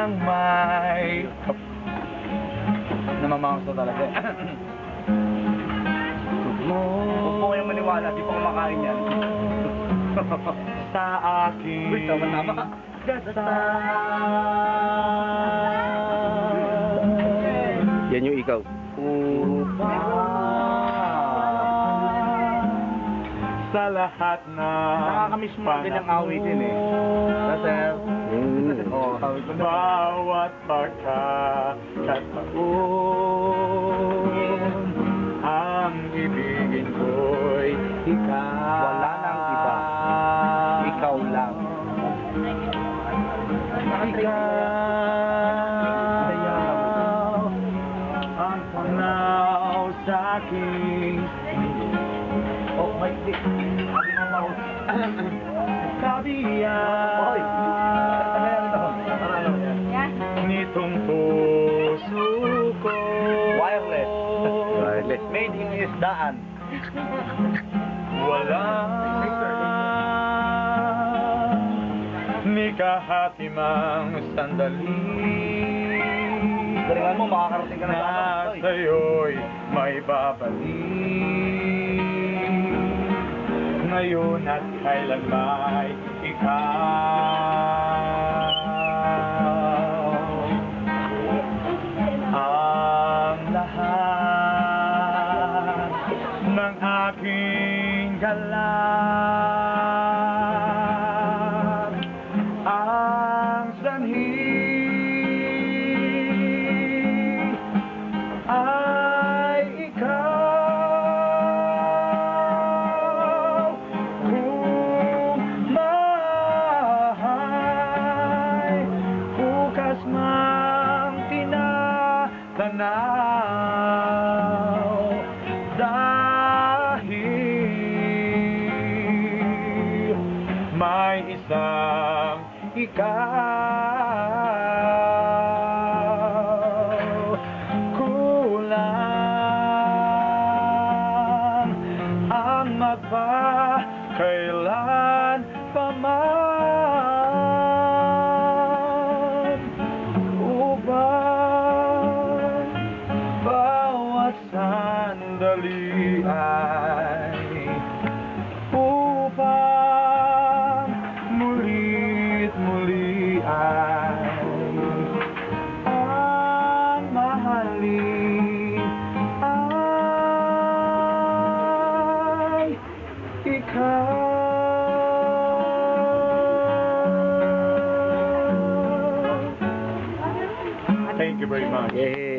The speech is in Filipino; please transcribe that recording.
ng may Namamangso talaga. Huwag po kayong maniwala, di pa kumakain yan. sa aking Uy, tama. Yan yung ikaw. sa lahat na Nakakamiss mo ang ganyang awitin eh. Sir. Oo, awit ko na. bawat pagkakataon ang ibigin ko'y ikaw. Wala nang iba. Ikaw lang. Ikaw ang panaw sa aking Oh, may di. Hindi mo maus. kabiyak. Hoy. Ano yan? Nitong puso ko. Wireless. Wireless. Made in isdaan. Wala ni kahatimang sandali Galingan mo, makakarating ka na sa na amin. sa'yo'y may babalik ngayon at kailanman ikaw ang lahat ng aking galak ang sanhi ay ikaw kung mahay bukas mang tinatanaw dahil may isang ikaw kulang ang magpakailan paman upang bawat sandali ay upang muli't muli ay ang mahalin ay ikaw. Thank you very much. Yeah.